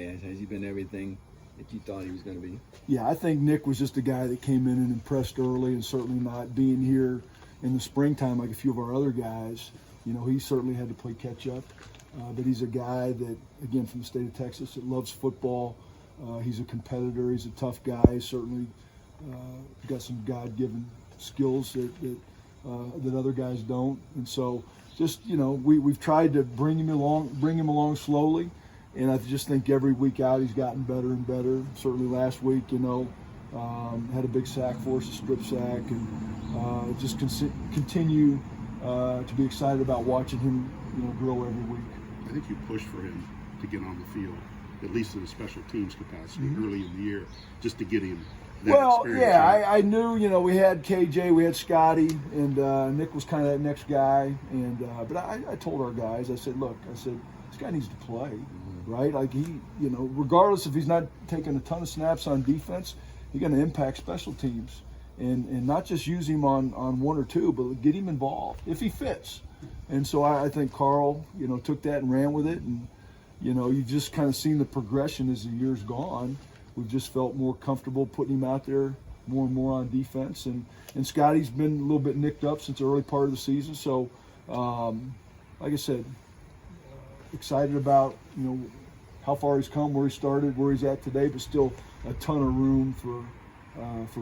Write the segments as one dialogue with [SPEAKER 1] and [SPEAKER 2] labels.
[SPEAKER 1] Has he been everything that you thought he was going to be?
[SPEAKER 2] Yeah, I think Nick was just a guy that came in and impressed early, and certainly not being here in the springtime like a few of our other guys. He certainly had to play catch up. But he's a guy that, again, from the state of Texas, that loves football. He's a competitor. He's a tough guy. He's certainly got some God-given skills that other guys don't. And so, just we've tried to bring him along slowly. And I just think every week out he's gotten better and better. Certainly last week, had a big sack for us, a strip sack, and just continue to be excited about watching him, grow every week.
[SPEAKER 3] I think you pushed for him to get on the field, at least in a special teams capacity early in the year, just to get him that experience.
[SPEAKER 2] Yeah, I knew, we had KJ, we had Scotty, and Nick was kind of that next guy. And but I told our guys, I said, look, this guy needs to play, right? Like regardless if he's not taking a ton of snaps on defense, he's going to impact special teams. And not just use him on one or two, but get him involved if he fits. And so I think Carl, took that and ran with it. And, you've just kind of seen the progression as the year's gone. We've just felt more comfortable putting him out there more and more on defense. And Scotty's been a little bit nicked up since the early part of the season. So, like I said, excited about, how far he's come, where he started, where he's at today, but still a ton of room for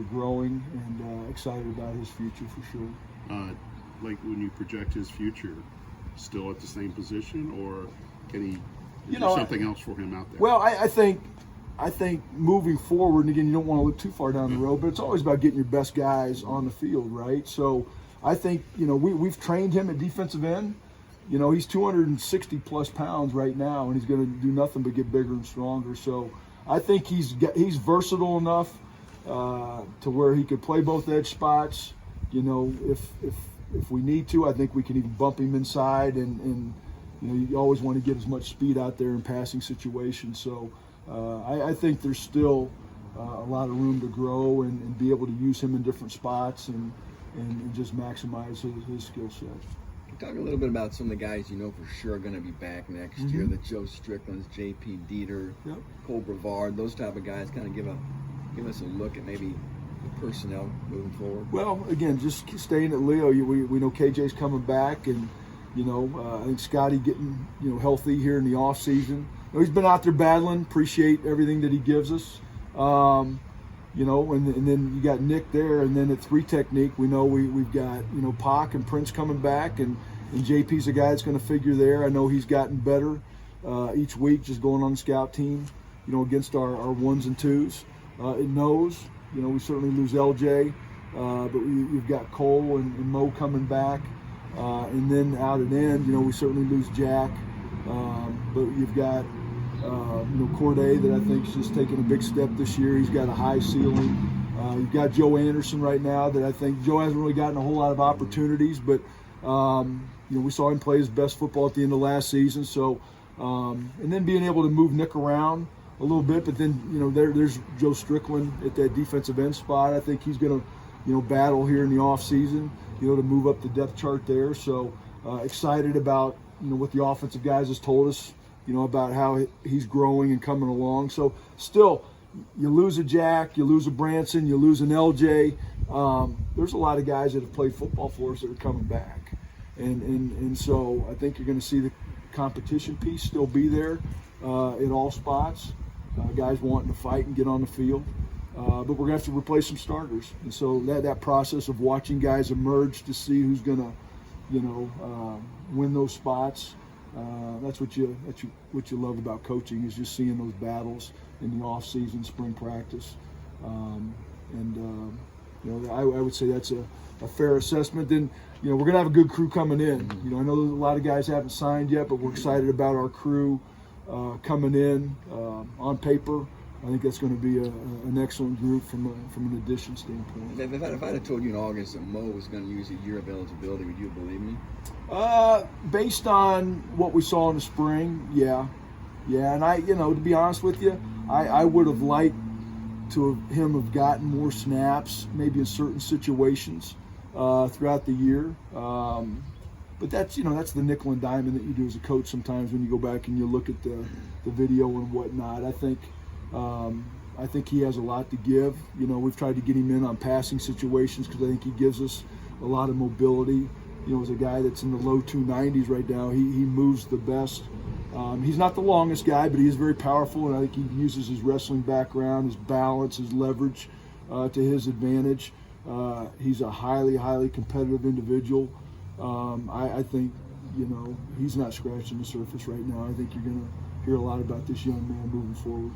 [SPEAKER 2] growing, and excited about his future for sure.
[SPEAKER 3] Like when you project his future, still at the same position, or can he? Is there something else for him out there?
[SPEAKER 2] Well, I think moving forward, and again, you don't want to look too far down the road, but it's always about getting your best guys on the field, right? So I think we've trained him at defensive end. He's 260 plus pounds right now, and he's going to do nothing but get bigger and stronger. So I think he's versatile enough to where he could play both edge spots. If we need to, I think we can even bump him inside, and you always want to get as much speed out there in passing situations. So I think there's still a lot of room to grow and be able to use him in different spots and just maximize his skill set.
[SPEAKER 1] Talk a little bit about some of the guys for sure are going to be back next year. The Joe Stricklands, J.P. Dieter, Cole Brevard, those type of guys. Kind of give us a look at maybe the personnel moving forward.
[SPEAKER 2] Well, again, just staying at Leo, we know KJ's coming back, and I think Scotty getting healthy here in the off season. He's been out there battling. Appreciate everything that he gives us. And then you got Nick there, and then at 3 technique, we know we've got Pac and Prince coming back, and JP's a guy that's going to figure there. I know he's gotten better each week, just going on the scout team, against our 1s and 2s. It knows, we certainly lose LJ, but you've got Cole and Mo coming back, and then out at end, we certainly lose Jack, but you've got Corday that I think is just taking a big step this year. He's got a high ceiling. You've got Joe Anderson right now that I think Joe hasn't really gotten a whole lot of opportunities, but we saw him play his best football at the end of last season. So, and then being able to move Nick around a little bit, but then there's Joe Strickland at that defensive end spot. I think he's going to battle here in the off season, to move up the depth chart there. So excited about what the offensive guys has told us. About how he's growing and coming along. So still, you lose a Jack, you lose a Branson, you lose an LJ. There's a lot of guys that have played football for us that are coming back. And so I think you're going to see the competition piece still be there in all spots. Guys wanting to fight and get on the field. But we're going to have to replace some starters. And so that process of watching guys emerge to see who's going to, win those spots. That's what you love about coaching, is just seeing those battles in the off season, spring practice, I would say that's a fair assessment. Then we're gonna have a good crew coming in. I know a lot of guys haven't signed yet, but we're excited about our crew coming in. On paper, I think that's going to be an excellent group from an addition standpoint.
[SPEAKER 1] If I'd have told you in August that Mo was going to use a year of eligibility, would you believe me?
[SPEAKER 2] Based on what we saw in the spring, yeah. And I, to be honest with you, I would have liked to have gotten more snaps, maybe in certain situations throughout the year. But that's that's the nickel and diamond that you do as a coach sometimes when you go back and you look at the video and whatnot. I think he has a lot to give. We've tried to get him in on passing situations because I think he gives us a lot of mobility. As a guy that's in the low 290s right now, he moves the best. He's not the longest guy, but he is very powerful, and I think he uses his wrestling background, his balance, his leverage to his advantage. He's a highly, highly competitive individual. I think, he's not scratching the surface right now. I think you're going to hear a lot about this young man moving forward.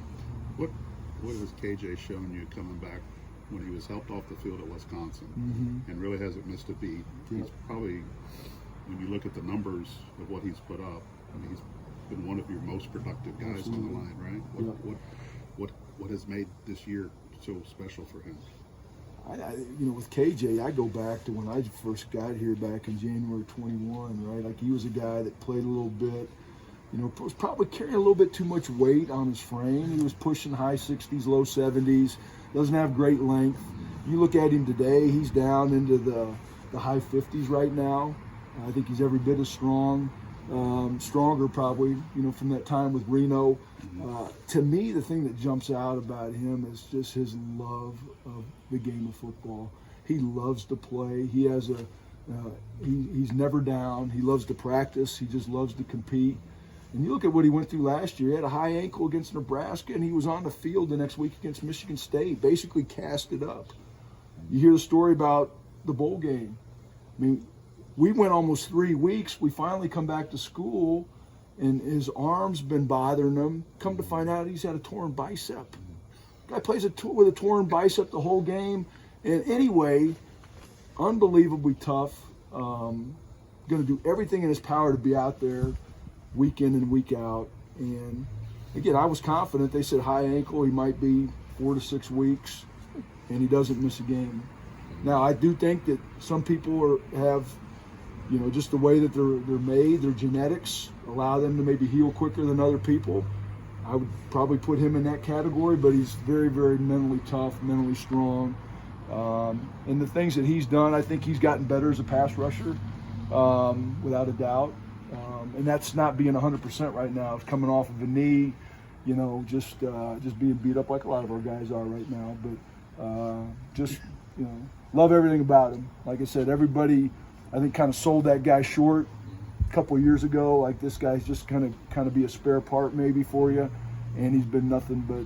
[SPEAKER 3] What has KJ shown you coming back when he was helped off the field at Wisconsin and really hasn't missed a beat? He's probably, when you look at the numbers of what he's put up, he's been one of your most productive guys on the line, right? What has made this year so special for him?
[SPEAKER 2] With KJ, I go back to when I first got here back in January 21, right? Like, he was a guy that played a little bit, was probably carrying a little bit too much weight on his frame. He was pushing high 60s, low 70s, doesn't have great length. You look at him today, he's down into the high 50s right now. I think he's every bit as strong. Stronger probably, from that time with Reno. To me, the thing that jumps out about him is just his love of the game of football. He loves to play. He has he's never down. He loves to practice. He just loves to compete. And you look at what he went through last year. He had a high ankle against Nebraska, and he was on the field the next week against Michigan State, basically casted up. You hear the story about the bowl game. I mean, we went almost 3 weeks. We finally come back to school, and his arm's been bothering him. Come to find out, he's had a torn bicep. Guy plays with a torn bicep the whole game. And anyway, unbelievably tough. Going to do everything in his power to be out there week in and week out. And again, I was confident. They said high ankle, he might be 4 to 6 weeks, and he doesn't miss a game. Now, I do think that some people have, just the way that they're made, their genetics allow them to maybe heal quicker than other people. I would probably put him in that category, but he's very, very mentally tough, mentally strong. And the things that he's done, I think he's gotten better as a pass rusher, without a doubt. And that's not being 100% right now. It's coming off of a knee, just being beat up like a lot of our guys are right now. But love everything about him. Like I said, everybody, I think, kind of sold that guy short a couple of years ago. Like, this guy's just kind of be a spare part maybe for you, and he's been nothing but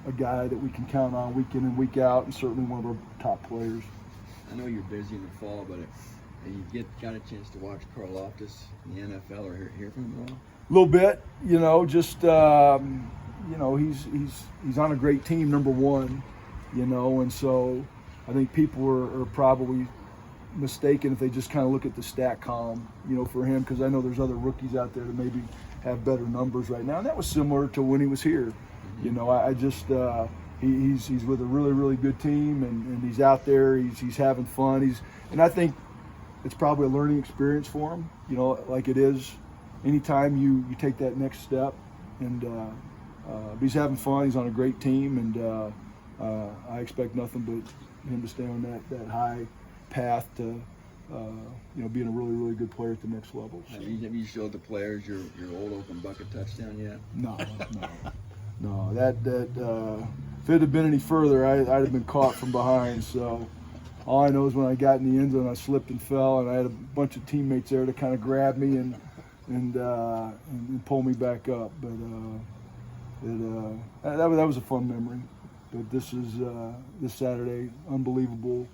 [SPEAKER 2] a guy that we can count on week in and week out, and certainly one of our top players.
[SPEAKER 1] I know you're busy in the fall, but you got a chance to watch Carl Loftus in the NFL or hear from him at all?
[SPEAKER 2] A little bit, he's on a great team, number one, and so I think people are probably mistaken if they just kind of look at the stat column, for him, because I know there's other rookies out there that maybe have better numbers right now, and that was similar to when he was here. I just he's with a really, really good team, and he's out there, he's having fun, and I think it's probably a learning experience for him, like it is anytime you take that next step, and but he's having fun, he's on a great team, and I expect nothing but him to stay on that high path to being a really, really good player at the next level. So.
[SPEAKER 1] Have you showed the players your old Oaken Bucket touchdown yet?
[SPEAKER 2] No. That if it had been any further, I'd have been caught from behind. So all I know is when I got in the end zone, I slipped and fell, and I had a bunch of teammates there to kind of grab me and pull me back up. But that was a fun memory. But this is this Saturday, unbelievable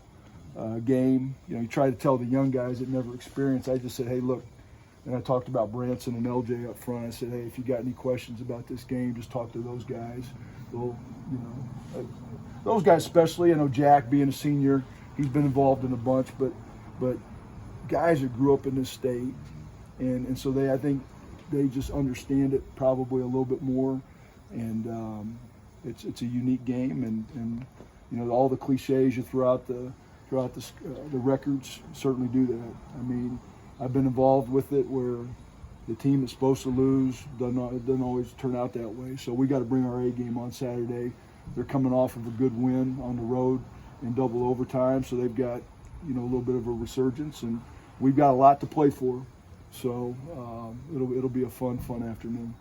[SPEAKER 2] game. You try to tell the young guys that never experienced. I just said, hey, look. And I talked about Branson and LJ up front. I said, hey, if you got any questions about this game, just talk to those guys. Those guys especially. I know Jack, being a senior, he's been involved in a bunch, but guys that grew up in this state, and so I think they just understand it probably a little bit more. And it's a unique game, and all the cliches you throw out the records certainly do that. I mean, I've been involved with it where the team that's supposed to lose doesn't always turn out that way. So we got to bring our A game on Saturday. They're coming off of a good win on the road in double overtime, so they've got a little bit of a resurgence, and we've got a lot to play for. So it'll be a fun afternoon.